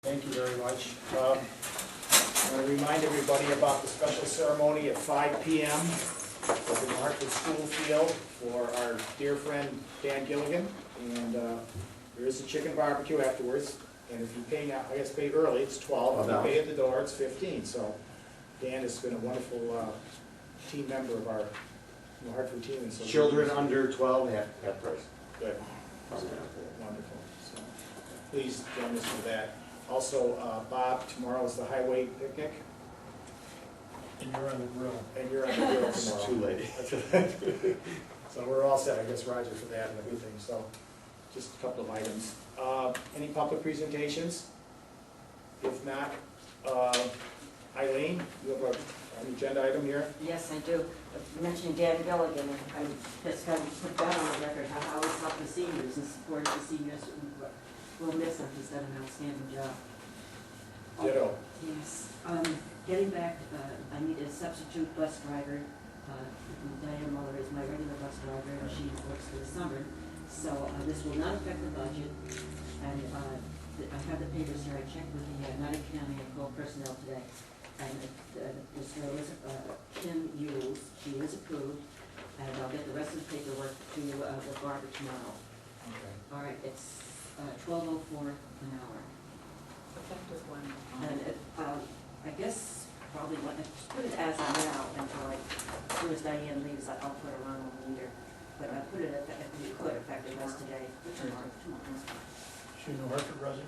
Thank you very much. I want to remind everybody about the special ceremony at 5 p.m. at the Hartford School Field for our dear friend Dan Gilligan. And there is a chicken barbecue afterwards. And if you pay now, I guess pay early, it's 12. If you pay at the door, it's 15. So Dan has been a wonderful team member of our Hartford team. And so children under 12 half price. Good. Wonderful. So please join us for that. Also, Bob, tomorrow is the highway picnic. And you're on the grill. And you're on the grill It's tomorrow. too late. So we're all set, I guess, Roger, for that and everything. So just a couple of items. Any public presentations? If not, Eileen, you have an agenda item here? Yes, I do. You mentioned Dan Gilligan, and I just got to put that on the record, how I always help the seniors and supported the seniors. We'll miss him, he's done an outstanding job. Ditto. Yes. Getting back, I need a substitute bus driver. Diane Muller is my regular bus driver, and she works for the summer. So this will not affect the budget. And I have the papers here. I checked with the Nottingham County and Cole personnel today. And this girl is Kim Yules. She is approved. And I'll get the rest of the paperwork to the Barbara tomorrow. Okay. All right, it's $12.04 an hour. Effective one. And I guess probably put it as of now until as soon as Diane leaves, I'll put her on when we need her. But I put it if we could, effective as today, tomorrow. She's a Hartford resident?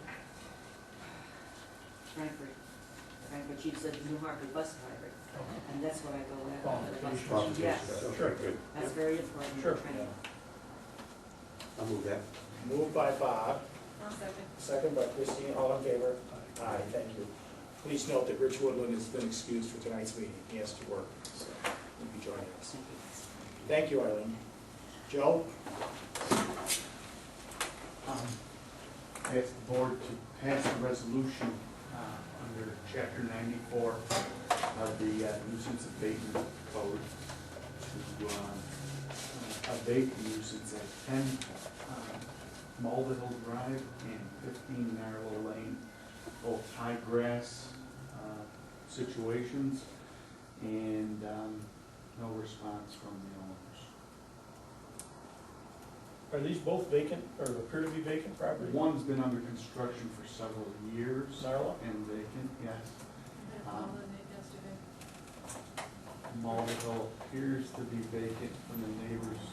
Frankfurt, she's a New Hartford bus driver, and that's what I go with. Qualifications. Yes, Sure. Good. that's very important. Sure. Training. I'll move that. Moved by Bob, I'll second. second by Christine, all in favor? Aye, thank you. Please note that Rich Woodland has been excused for tonight's meeting. He has to work, so he'll be joining us. Thank you, Eileen. Joe? I ask the board to pass a resolution under Chapter 94 of the nuisance abatement code to abate the nuisance at 10 Mulvihill Drive and 15 Narrow Lane, both high grass situations, and no response from the owners. Are these both vacant, or appear to be vacant properties? One's been under construction for several years Narla? and vacant, yes. Yesterday. Mulvihill appears to be vacant from the neighbors'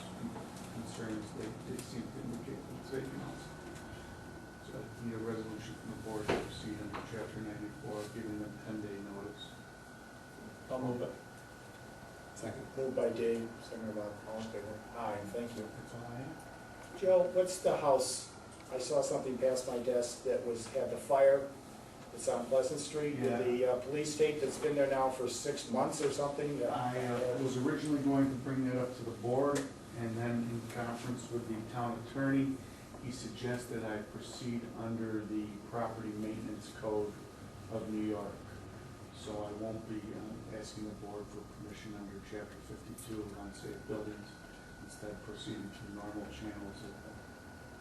concerns. They seem to indicate that it's vacant also. So I need a resolution from the board to proceed under Chapter 94, giving them 10-day notice. I'll move it. Second. Moved by Dave, second by all in favor? Aye, thank you. That's all I have. Joe, what's the house? I saw something pass my desk that had the fire. It's on Pleasant Street. Yeah. The police tape that's been there now for 6 months or something. I was originally going to bring that up to the board, and then in conference with the town attorney, he suggested I proceed under the property maintenance code of New York. So I won't be asking the board for permission under Chapter 52 of unsafe buildings, instead proceeding through normal channels of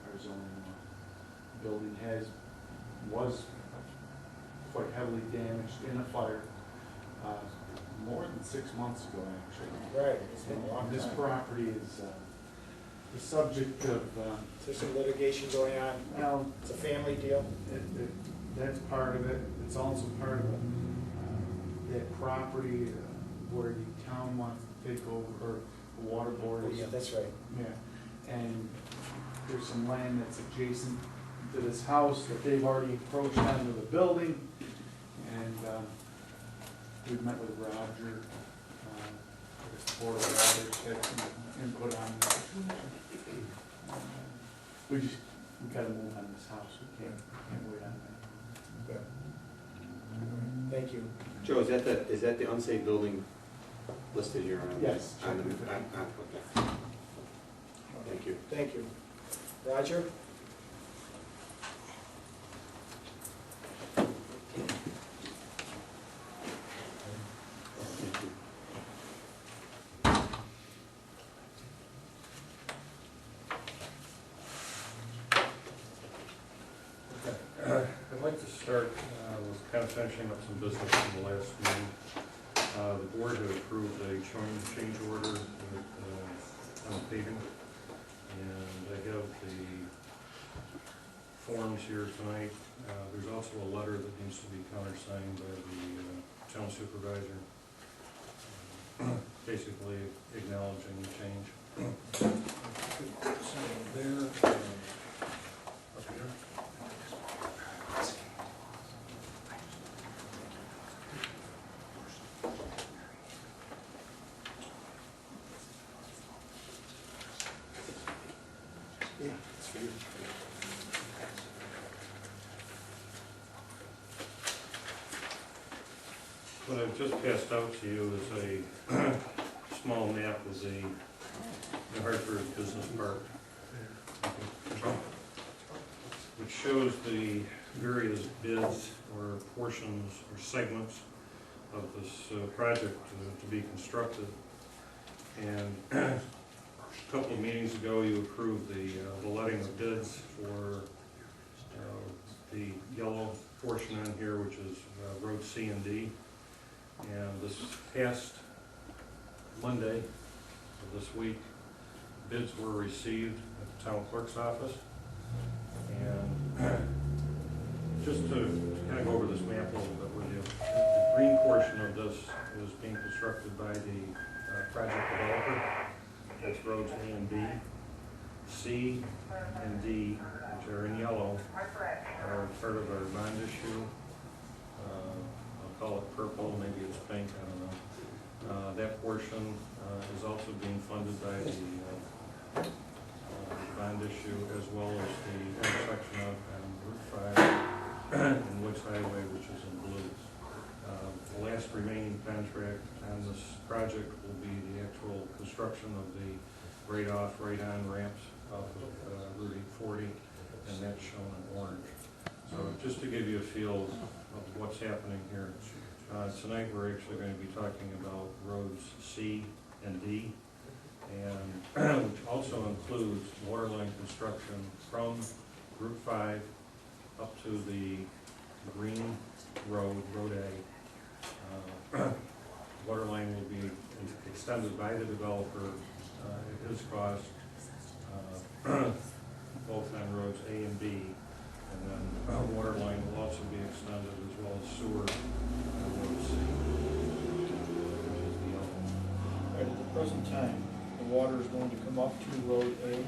our zoning law. The building was quite heavily damaged in a fire more than 6 months ago, actually. Right, it's been a long And this time. property is the subject of, Is there some litigation going on? well, It's a family deal? that's part of it. It's also part of that property where the town wants to take over, or the water board Oh, is. yeah, that's right. Yeah, and there's some land that's adjacent to this house that they've already encroached onto the building. And we've met with Roger, I guess the board of Roger had some input on that. We gotta move on this house, we can't wait on that. Good. Thank you. Joe, is that the unsafe building listed here on? Yes. Okay. Thank you. Thank you. Roger? I'd like to start start with kind of finishing up some business from the last meeting. The board had approved a change order on paving, and I have the forms here tonight. There's also a letter that needs to be countersigned by the town supervisor, basically acknowledging the change. There, Up here. Yeah, it's for you. What I've just passed out to you is a small map of the New Hartford Business Park, which shows the various bids or portions or segments of this project to be constructed. And a couple of meetings ago, you approved the letting of bids for the yellow portion on here, which is Road C and D. And this past Monday of this week, bids were received at the town clerk's office. And just to kind of go over this map a little bit with you, the green portion of this is being constructed by the project developer. That's roads A and B. C and D, which are in yellow, are part of our bond issue. I'll call it purple, maybe it's pink, I don't know. That portion is also being funded by the bond issue, as well as the intersection of Route 5 and Woods Highway, which is in blue. The last remaining contract on this project will be the actual construction of the right-off, right-on ramps off of Route 840, and that's shown in orange. So just to give you a feel of what's happening here, tonight we're actually going to be talking about roads C and D, and which also includes water line construction from Route 5 up to the green road, Road A. Water line will be extended by the developer at his cost, both on roads A and B. And then water line will also be extended, as well as sewer on road C, which is the yellow. right at the present time, the water is going to come up to Road A.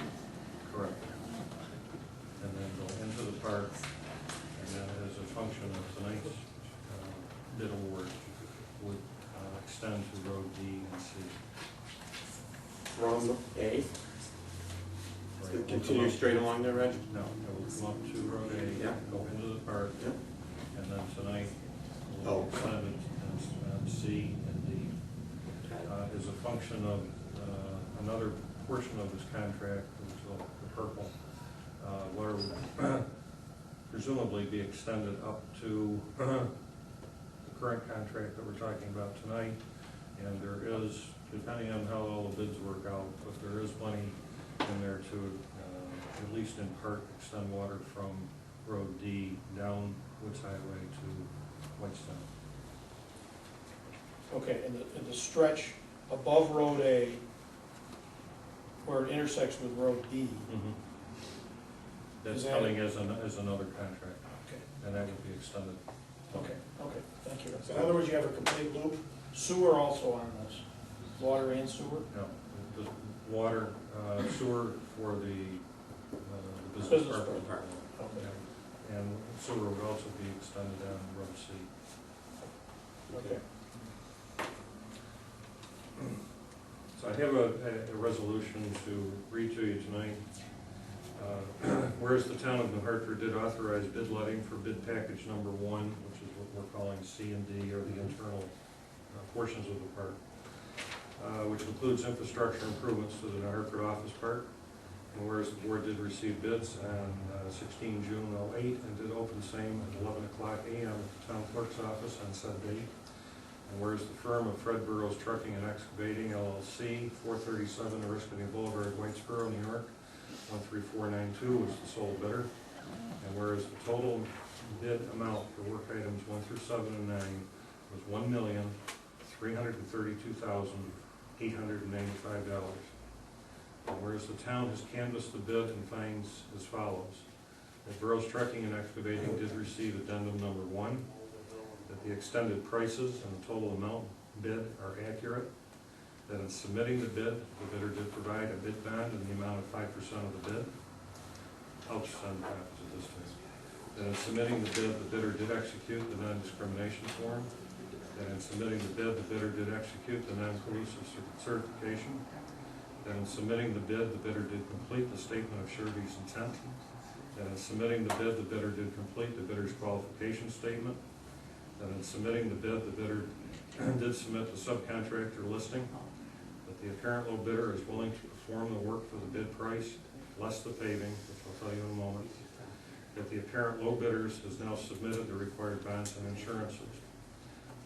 Correct. And then go into the park, and then as a function of tonight's bid award, would extend to Road D and C. From A, Right. continue straight along there, Reg? No, it will come up to Road A, Yeah. go into the park, Yep. and then tonight Oh. we'll extend it and C and D. As a function of another portion of this contract, which is the purple, where would presumably be extended up to the current contract that we're talking about tonight. And there is, depending on how all the bids work out, but there is money in there to, at least in part, extend water from Road D down Woods Highway to Whitestone. Okay, and the stretch above Road A, where it intersects with Road D. That's Is that- coming as another contract, Okay, and that will be extended. okay, thank you. So in other words, you have a complete loop? Sewer also on this, water and sewer? No, the water, sewer for the business Business park. park. Okay. And sewer would also be extended down Road C. Okay. So I have a resolution to read to you tonight. Whereas the town of New Hartford did authorize bid letting for bid package number 1, which is what we're calling C and D, or the internal portions of the park, which includes infrastructure improvements to the New Hartford office park. And whereas the board did receive bids on 16 June 08 and did open same at 11 o'clock a.m. at the town clerk's office on said date. And whereas the firm of Fred Burrows Trucking and Excavating LLC, 437 Oriskany Boulevard, Whitesboro, New York, 13492 was the sole bidder. And whereas the total bid amount for work items 1 through 7 and 9 was $1,332,895. And whereas the town has canvassed the bid and finds as follows: that Burroughs Trucking and Excavating did receive addendum number 1, that the extended prices and the total amount bid are accurate, that in submitting the bid, the bidder did provide a bid bond in the amount of 5% of the bid. Ouch, son, at this time. That in submitting the bid, the bidder did execute the non-discrimination form. That in submitting the bid, the bidder did execute the non-collusive certification. That in submitting the bid, the bidder did complete the statement of surety's intent. That in submitting the bid, the bidder did complete the bidder's qualification statement. That in submitting the bid, the bidder did submit the subcontractor listing. That the apparent low bidder is willing to perform the work for the bid price, less the paving, which I'll tell you in a moment. That the apparent low bidders has now submitted the required bonds and insurances.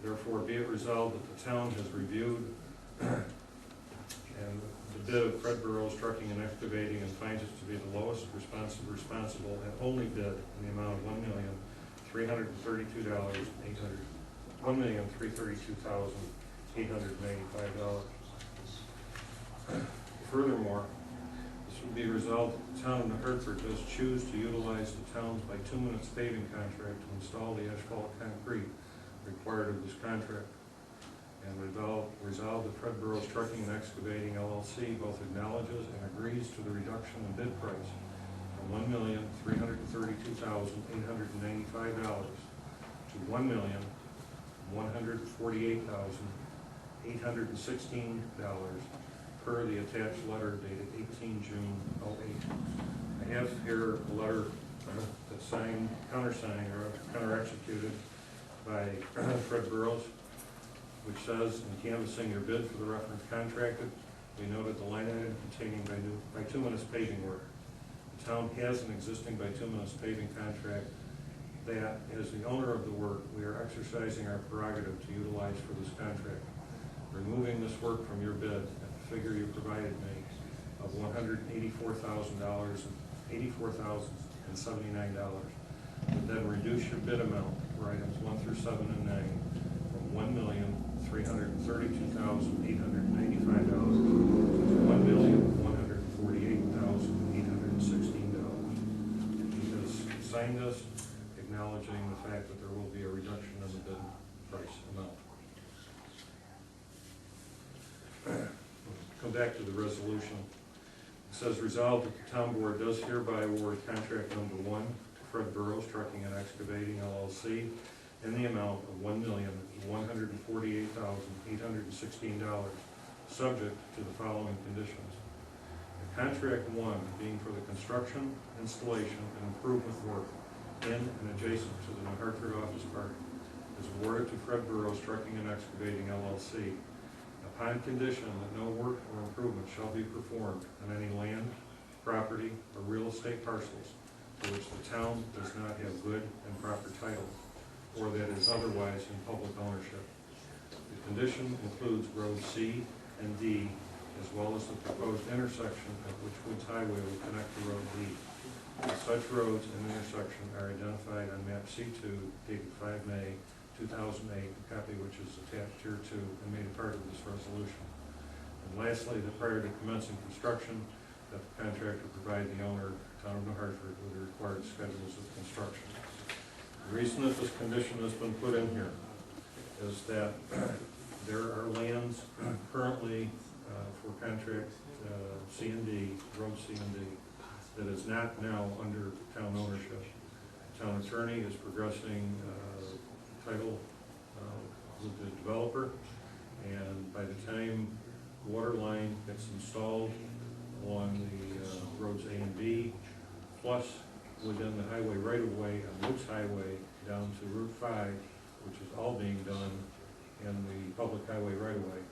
Therefore, be it resolved that the town has reviewed and the bid of Fred Burroughs Trucking and Excavating and finds it to be the lowest responsible and only bid in the amount of $1,332,885. Furthermore, this would be resolved that the town of New Hartford does choose to utilize the town's bituminous paving contract to install the asphalt concrete required of this contract. And resolved that Fred Burroughs Trucking and Excavating LLC both acknowledges and agrees to the reduction in bid price from $1,332,895 to $1,148,816 per the attached letter dated 18 June 08. I have here a letter that's signed, countersigned, or counter-executed by Fred Burroughs, which says, in canvassing your bid for the reference contracted, we noted the line item containing bituminous paving work. The town has an existing bituminous paving contract that, as the owner of the work, we are exercising our prerogative to utilize for this contract. Removing this work from your bid at the figure you provided me of $184,079 would then reduce your bid amount for items 1 through 7 and 9 from $1,332,895 to $1,148,816. He has signed this, acknowledging the fact that there will be a reduction in the bid price amount. Come back to the resolution. It says, resolved that the town board does hereby award contract number 1 to Fred Burroughs Trucking and Excavating LLC in the amount of $1,148,816, subject to the following conditions. The contract 1 being for the construction, installation, and improvement work in and adjacent to the New Hartford Office Park is awarded to Fred Burroughs Trucking and Excavating LLC upon condition that no work or improvement shall be performed on any land, property, or real estate parcels to which the town does not have good and proper title, or that is otherwise in public ownership. The condition includes roads C and D, as well as the proposed intersection at which Woods Highway will connect to Road D. Such roads and intersection are identified on map C2, dated 5 May 2008, a copy which is attached here to and made a part of this resolution. And lastly, that prior to commencing construction, that the contractor provide the owner, town of New Hartford, with the required schedules of construction. The reason that this condition has been put in here is that there are lands currently for contract C and D, road C and D, that is not now under town ownership. The town attorney is progressing title with the developer, and by the time the water line gets installed along the roads A and B, plus within the highway right-of-way on Woods Highway down to Route 5, which is all being done in the public highway right-of-way,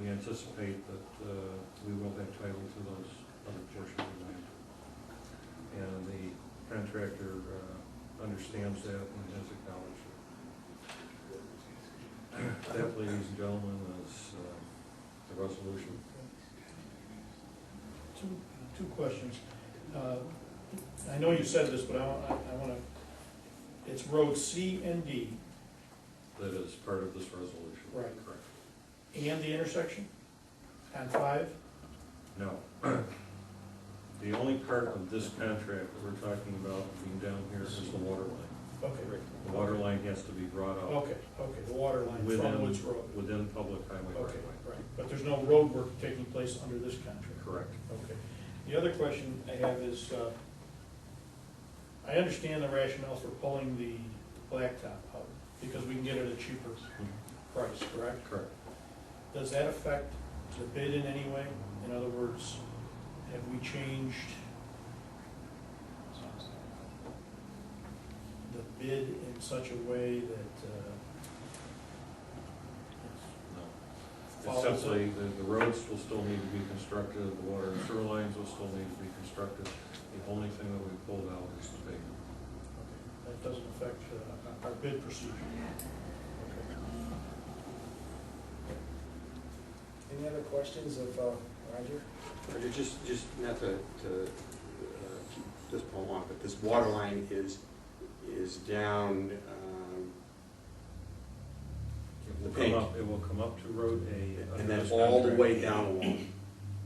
we anticipate that we will have title to those other portions of the land. And the contractor understands that and has acknowledged it. That, ladies and gentlemen, is the resolution. Two questions. I know you said this, but I want to it's road C and D That is part of this resolution. Right. Correct. and the intersection on 5? No. The only part of this contract that we're talking about being down here is the water line. Okay, The water line has to be brought up okay, the water line from within, Woods Road. within public highway right Okay, of way. right, but there's no road work taking place under this contract? Correct. Okay. The other question I have is, I understand the rationale for pulling the blacktop out, because we can get it at a cheaper price, correct? Correct. Does that affect the bid in any way? In other words, have we changed the bid in such a way that No. follows It's simply, it? the roads will still need to be constructed, the water and sewer lines will still need to be constructed. The only thing that we pulled out is the pavement. Okay, that doesn't affect our bid procedure? Okay. Any other questions of Roger? Roger, just not to keep this point long, but this water line is down, It will pink. come up, it will come up to Road A. and under then this all the contract. way down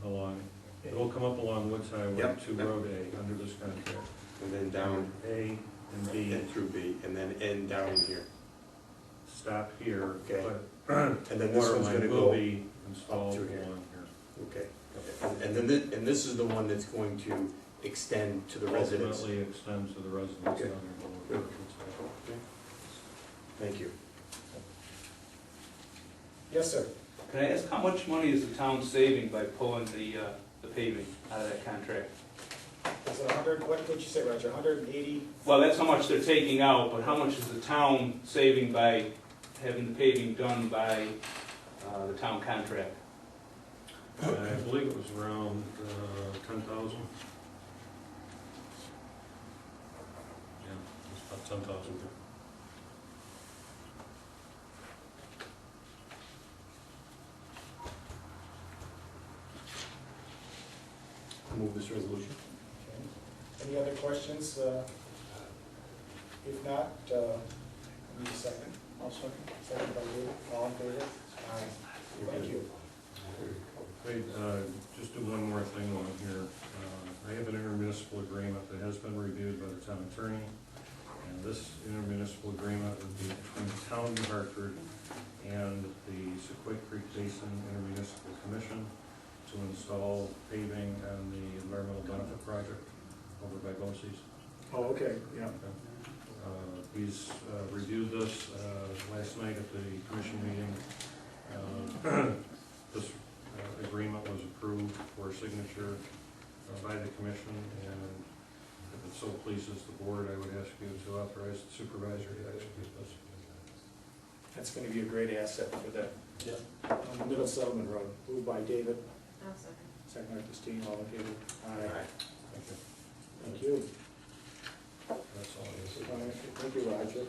Along, it will come up along Woods Highway Yep, to yep. Road A under this contract. and then down A and B and through B, and then end down in here. stop here, Okay. but And then the this water one's line gonna will go, be installed through along here. here. okay. And then, and this is the one that's going to extend to the residents. Ultimately extends to the residents Okay. down here below. Good. Thank you. Yes, sir. Can I ask, how much money is the town saving by pulling the paving out of that contract? Is it 100, what did you say, Roger, 180? Well, that's how much they're taking out, but how much is the town saving by having the paving done by the town contract? I believe it was around 10,000. Yeah, it was about 10,000. Move this resolution. Okay. Any other questions? If not, I need a second. I'll second. Second by you, all in favor? Aye. Thank you. Wait, just do one more thing on here. I have an intermunicipal agreement that has been reviewed by the town attorney, and this intermunicipal agreement would be between the town of Hartford and the Sequoia Creek Basin Intermunicipal Commission to install paving on the environmental benefit project over by BOCES. Oh, okay, yeah. He's reviewed this last night at the commission meeting. This agreement was approved for signature by the commission, and if it so pleases the board, I would ask you to authorize the supervisor to execute this. That's gonna be a great asset for that. On the Middle Settlement Road, moved by David, I'll second. second by Christine, all in favor? Aye. Thank you. Thank you. That's all it is. Thank you, Roger.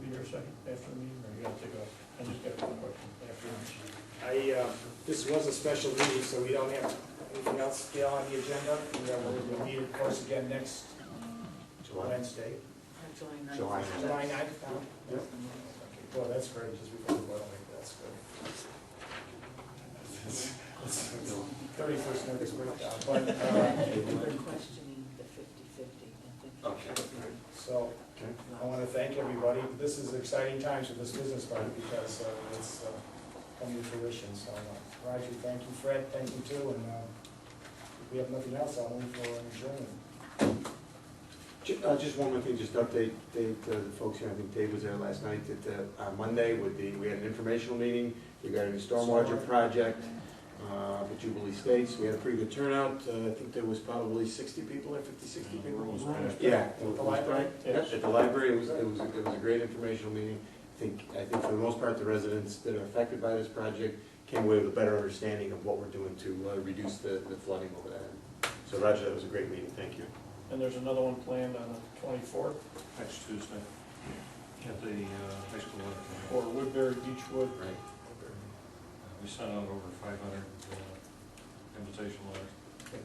Be here a second after the meeting, or you gotta take off? I just got one question after lunch. This was a special meeting, so we don't have anything else still on the agenda. We'll meet, of course, again next Wednesday. July. July 9th. Yep. Okay, boy, that's great, just before the wedding, that's good. 31st notice breakdown, but, We're questioning the 50/50, I think. Okay. so, I want to thank everybody. This is exciting times for this business park because it's coming to fruition, so, Roger, thank you, Fred, thank you too, and if we have nothing else, I'll move for an adjournment. Just one more thing, just to update the folks here, I think Dave was there last night, that on Monday we had an informational meeting regarding the stormwater project, the Jubilee States. We had a pretty good turnout. I think there was probably 60 people there, 50, 60 people. Yeah. At the library? Yes, at the library. It was a great informational meeting. I think for the most part, the residents that are affected by this project came away with a better understanding of what we're doing to reduce the flooding over there. So Roger, that was a great meeting. Thank you. And there's another one planned on the 24th Next Tuesday at the high school auditorium. for Woodbury Beechwood. Right. We sent out over 500 invitation letters.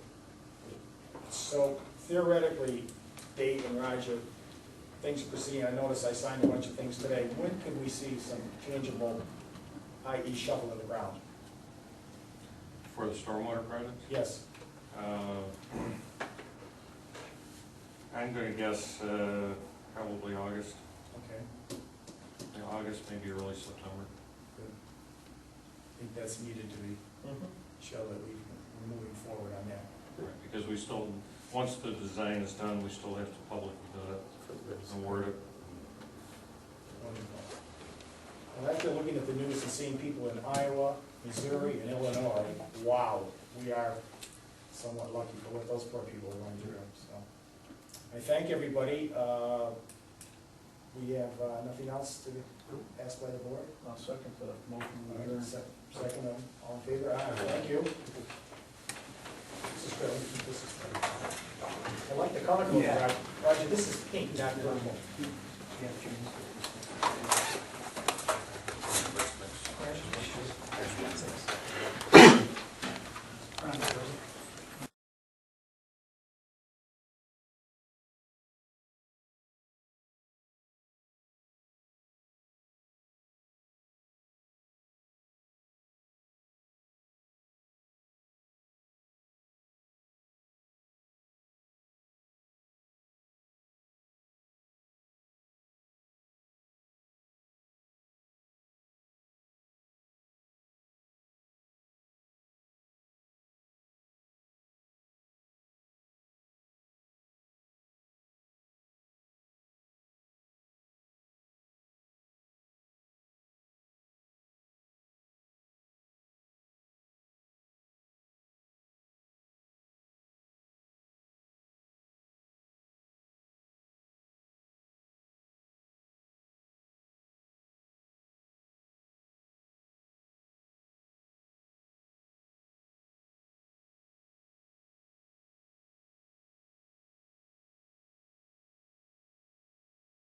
So, theoretically, Dave and Roger, things proceeding, I noticed I signed a bunch of things today. When could we see some tangible, i.e. shovel in the ground? For the stormwater projects? Yes. I'm gonna guess, probably August, Okay. August, maybe early September. I think that's needed to be, show that we're moving forward on that. Right, because we still, once the design is done, we still have to publicly award it. Wonderful. Well, after looking at the news and seeing people in Iowa, Missouri, and Illinois, wow, we are somewhat lucky for what those poor people are going through, so. I thank everybody. We have nothing else to ask by the board? I'll second the motion. All right, second, all in favor? Aye, thank you. This is good, let me keep this is good. I like the color code, Roger, this is pink, not purple. Yeah, James.